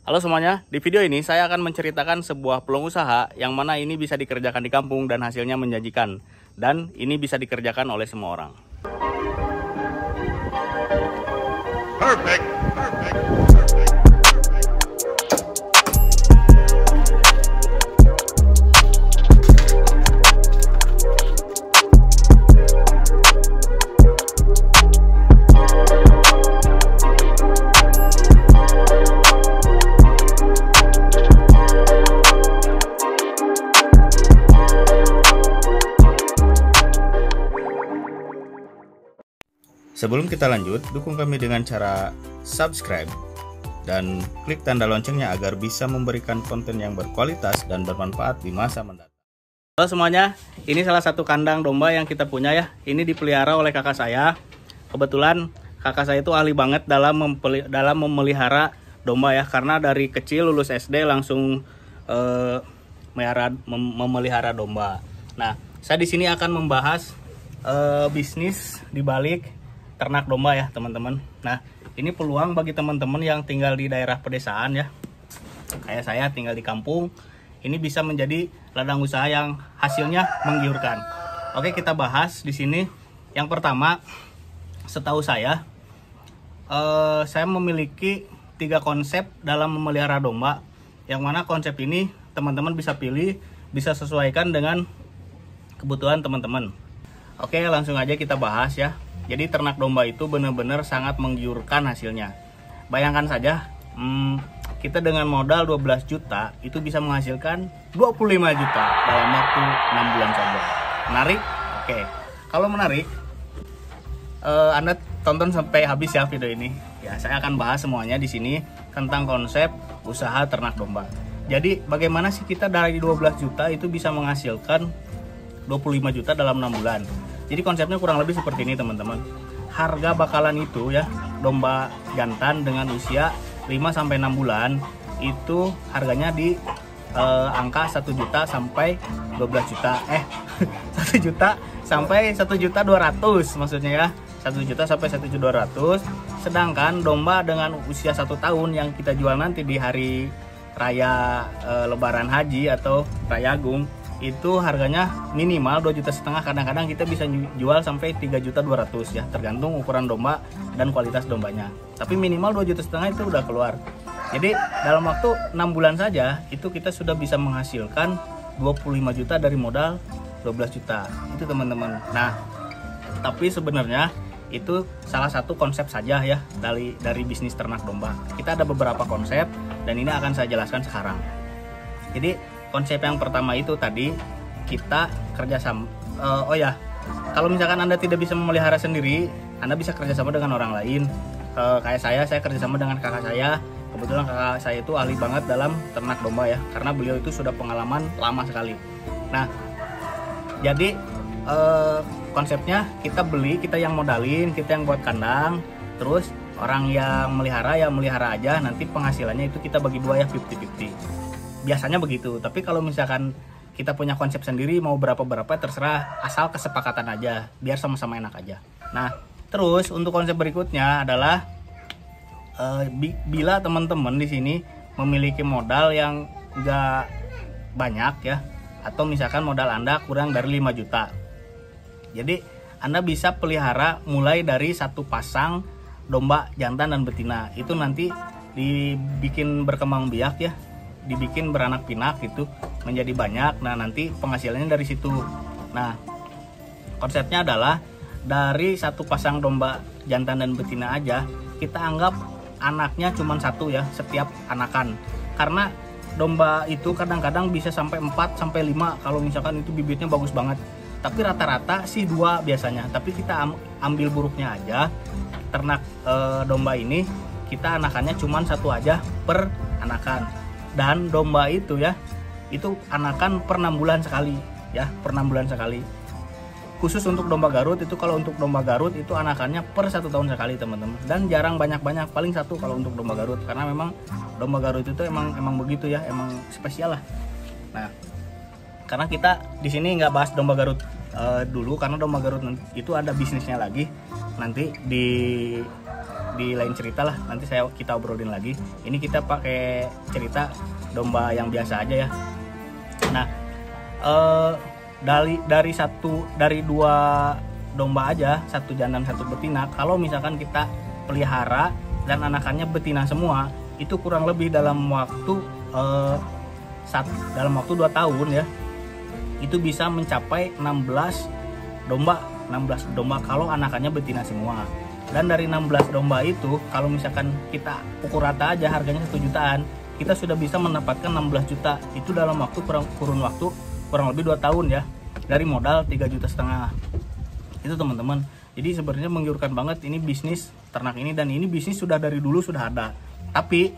Halo semuanya, di video ini saya akan menceritakan sebuah peluang usaha yang mana ini bisa dikerjakan di kampung dan hasilnya menjanjikan. Dan ini bisa dikerjakan oleh semua orang. Perfect. Sebelum kita lanjut, dukung kami dengan cara subscribe dan klik tanda loncengnya agar bisa memberikan konten yang berkualitas dan bermanfaat di masa mendatang. Halo semuanya, ini salah satu kandang domba yang kita punya ya. Ini dipelihara oleh kakak saya. Kebetulan kakak saya itu ahli banget dalam memelihara domba ya, karena dari kecil lulus SD langsung memelihara domba. Nah, saya di sini akan membahas bisnis di balik ternak domba ya teman-teman. Nah, ini peluang bagi teman-teman yang tinggal di daerah pedesaan ya, kayak saya tinggal di kampung. Ini bisa menjadi ladang usaha yang hasilnya menggiurkan. Oke, kita bahas di sini. Yang pertama, setahu saya memiliki 3 konsep dalam memelihara domba, yang mana konsep ini teman-teman bisa pilih, bisa sesuaikan dengan kebutuhan teman-teman. Oke, langsung aja kita bahas ya. Jadi ternak domba itu benar-benar sangat menggiurkan hasilnya. Bayangkan saja, kita dengan modal 12 juta itu bisa menghasilkan 25 juta dalam waktu 6 bulan saja. Menarik? Oke. Kalau menarik, Anda tonton sampai habis ya video ini. Ya, saya akan bahas semuanya di sini tentang konsep usaha ternak domba. Jadi, bagaimana sih kita dari 12 juta itu bisa menghasilkan 25 juta dalam 6 bulan? Jadi konsepnya kurang lebih seperti ini teman-teman. Harga bakalan itu ya, domba jantan dengan usia 5-6 bulan itu harganya di angka 1 juta sampai 12 juta. 1 juta sampai 1.200.000 maksudnya ya. 1 juta sampai 1.200.000. Sedangkan domba dengan usia 1 tahun yang kita jual nanti di hari raya Lebaran Haji atau Raya Agung, itu harganya minimal 2,5 juta. Kadang-kadang kita bisa jual sampai 3.200.000 ya, tergantung ukuran domba dan kualitas dombanya. Tapi minimal 2,5 juta itu udah keluar. Jadi dalam waktu 6 bulan saja itu kita sudah bisa menghasilkan 25 juta dari modal 12 juta. Itu teman-teman. Nah, tapi sebenarnya itu salah satu konsep saja ya dari bisnis ternak domba. Kita ada beberapa konsep dan ini akan saya jelaskan sekarang. Jadi konsep yang pertama itu tadi kita kerjasama. Kalau misalkan Anda tidak bisa memelihara sendiri, Anda bisa kerjasama dengan orang lain. Kayak saya kerjasama dengan kakak saya. Kebetulan kakak saya itu ahli banget dalam ternak domba ya, karena beliau itu sudah pengalaman lama sekali. Nah, jadi konsepnya kita beli, kita yang modalin, kita yang buat kandang, terus orang yang melihara aja. Nanti penghasilannya itu kita bagi 2 ya, 50-50. Biasanya begitu. Tapi kalau misalkan kita punya konsep sendiri, mau berapa terserah, asal kesepakatan aja, biar sama-sama enak aja. Nah, terus untuk konsep berikutnya adalah bila teman-teman di sini memiliki modal yang nggak banyak ya, atau misalkan modal Anda kurang dari 5 juta, jadi Anda bisa pelihara mulai dari 1 pasang domba jantan dan betina. Itu nanti dibikin berkembang biak ya, dibikin beranak pinak gitu menjadi banyak. Nah, nanti penghasilannya dari situ. Nah, konsepnya adalah dari 1 pasang domba jantan dan betina aja, kita anggap anaknya cuma 1 ya setiap anakan. Karena domba itu kadang-kadang bisa sampai 4-5 kalau misalkan itu bibitnya bagus banget. Tapi rata-rata sih 2 biasanya. Tapi kita ambil buruknya aja. Ternak domba ini kita anakannya cuma 1 aja per anakan. Dan domba itu ya, itu anakan per 6 bulan sekali ya, per 6 bulan sekali. Khusus untuk domba Garut itu, kalau untuk domba Garut itu anakannya per 1 tahun sekali teman-teman. Dan jarang banyak-banyak, paling 1 kalau untuk domba Garut. Karena memang domba Garut itu emang begitu ya, emang spesial lah. Nah, karena kita di sini nggak bahas domba Garut dulu, karena domba Garut itu ada bisnisnya lagi. Nanti di di lain cerita lah, nanti kita obrolin lagi. Ini kita pakai cerita domba yang biasa aja ya. Nah, dari dua domba aja, satu jantan satu betina, kalau misalkan kita pelihara dan anakannya betina semua, itu kurang lebih dalam waktu 2 tahun ya, itu bisa mencapai 16 domba kalau anakannya betina semua. Dan dari 16 domba itu, kalau misalkan kita pukul rata aja harganya 1 jutaan, kita sudah bisa mendapatkan 16 juta. Itu dalam waktu kurun waktu kurang lebih 2 tahun ya, dari modal 3,5 juta. Itu teman-teman. Jadi sebenarnya menggiurkan banget ini bisnis ternak ini, dan ini bisnis sudah dari dulu sudah ada. Tapi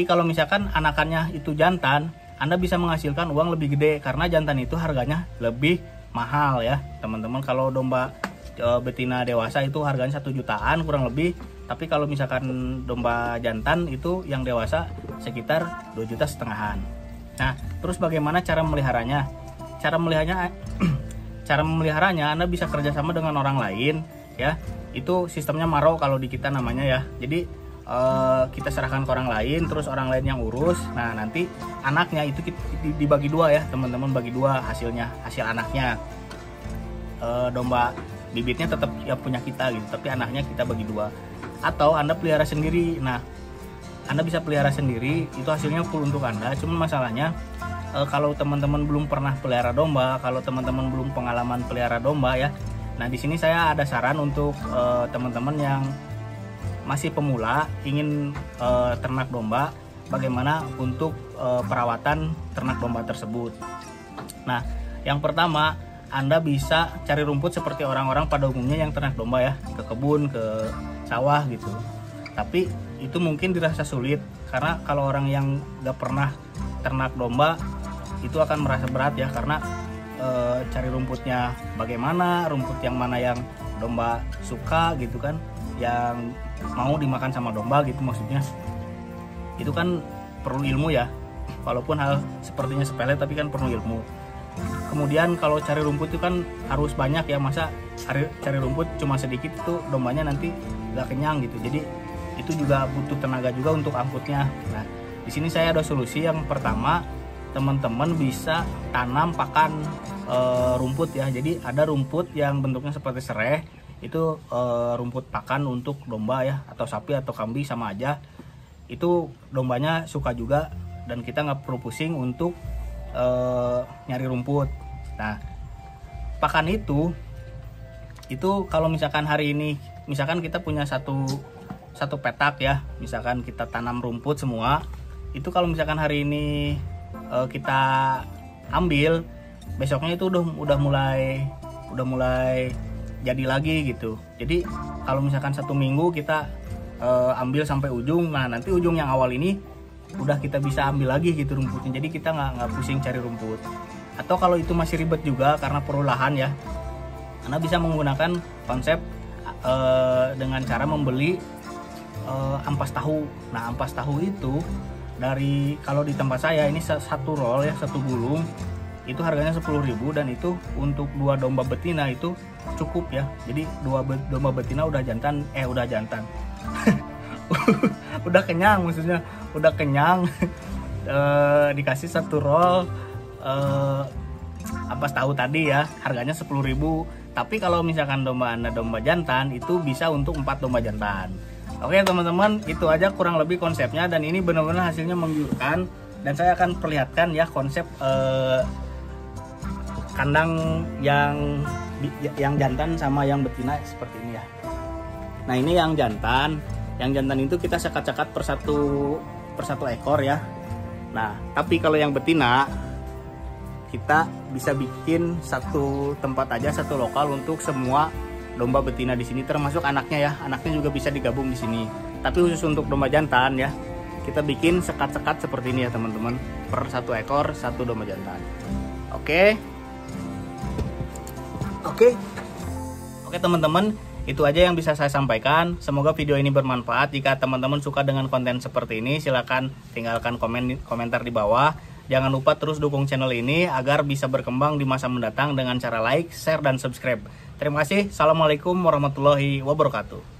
kalau misalkan anakannya itu jantan, Anda bisa menghasilkan uang lebih gede karena jantan itu harganya lebih mahal ya teman-teman. Kalau domba betina dewasa itu harganya 1 jutaan kurang lebih, tapi kalau misalkan domba jantan itu yang dewasa sekitar 2,5 juta. Nah, terus bagaimana cara meliharanya? Cara memeliharanya Anda bisa kerjasama dengan orang lain ya. Itu sistemnya maro kalau di kita namanya ya. Jadi kita serahkan ke orang lain, terus orang lain yang urus. Nah, nanti anaknya itu dibagi 2 ya teman-teman, bagi 2 hasil anaknya. Domba bibitnya tetap ya punya kita gitu, tapi anaknya kita bagi 2. Atau Anda pelihara sendiri. Nah, Anda bisa pelihara sendiri, itu hasilnya full untuk Anda. Cuman masalahnya kalau teman-teman belum pernah pelihara domba, kalau teman-teman belum pengalaman pelihara domba ya. Nah, di sini saya ada saran untuk teman-teman yang masih pemula ingin ternak domba, bagaimana untuk perawatan ternak domba tersebut. Nah, yang pertama, Anda bisa cari rumput seperti orang-orang pada umumnya yang ternak domba ya, ke kebun, ke sawah gitu. Tapi itu mungkin dirasa sulit karena kalau orang yang gak pernah ternak domba itu akan merasa berat ya, karena cari rumputnya bagaimana, rumput yang mana yang domba suka gitu kan, yang mau dimakan sama domba gitu maksudnya. Itu kan perlu ilmu ya, walaupun hal sepertinya sepele tapi kan perlu ilmu. Kemudian kalau cari rumput itu kan harus banyak ya, masa cari rumput cuma sedikit itu dombanya nanti gak kenyang gitu. Jadi itu juga butuh tenaga juga untuk angkutnya. Nah, di sini saya ada solusi. Yang pertama, teman-teman bisa tanam pakan rumput ya. Jadi ada rumput yang bentuknya seperti serai, itu rumput pakan untuk domba ya, atau sapi atau kambing sama aja. Itu dombanya suka juga, dan kita nggak perlu pusing untuk nyari rumput. Nah, pakan itu kalau misalkan hari ini, misalkan kita punya satu petak ya, misalkan kita tanam rumput semua, itu kalau misalkan hari ini kita ambil, besoknya itu udah mulai jadi lagi gitu. Jadi kalau misalkan 1 minggu kita ambil sampai ujung, nah nanti ujung yang awal ini udah kita bisa ambil lagi gitu rumputnya. Jadi kita nggak pusing cari rumput. Atau kalau itu masih ribet juga karena perlu lahan ya, Anda bisa menggunakan konsep dengan cara membeli ampas tahu. Nah, ampas tahu itu kalau di tempat saya ini satu roll ya, satu gulung itu harganya 10.000, dan itu untuk 2 domba betina itu cukup ya. Jadi 2 domba betina udah jantan udah kenyang, maksudnya udah kenyang. Dikasih satu roll ampas tahu tadi ya, harganya 10.000. Tapi kalau misalkan domba Anda domba jantan, itu bisa untuk 4 domba jantan. Oke teman-teman, itu aja kurang lebih konsepnya, dan ini benar-benar hasilnya menggiurkan. Dan saya akan perlihatkan ya konsep kandang yang jantan sama yang betina seperti ini ya. Nah, ini yang jantan itu kita sekat-sekat per satu ekor ya. Nah, tapi kalau yang betina kita bisa bikin satu tempat aja, satu lokal untuk semua domba betina di sini, termasuk anaknya ya. Anaknya juga bisa digabung di sini. Tapi khusus untuk domba jantan ya, kita bikin sekat-sekat seperti ini ya teman-teman, per 1 ekor 1 domba jantan. Oke teman-teman, itu aja yang bisa saya sampaikan. Semoga video ini bermanfaat. Jika teman-teman suka dengan konten seperti ini, silakan tinggalkan komentar di bawah. Jangan lupa terus dukung channel ini agar bisa berkembang di masa mendatang dengan cara like, share, dan subscribe. Terima kasih. Assalamualaikum warahmatullahi wabarakatuh.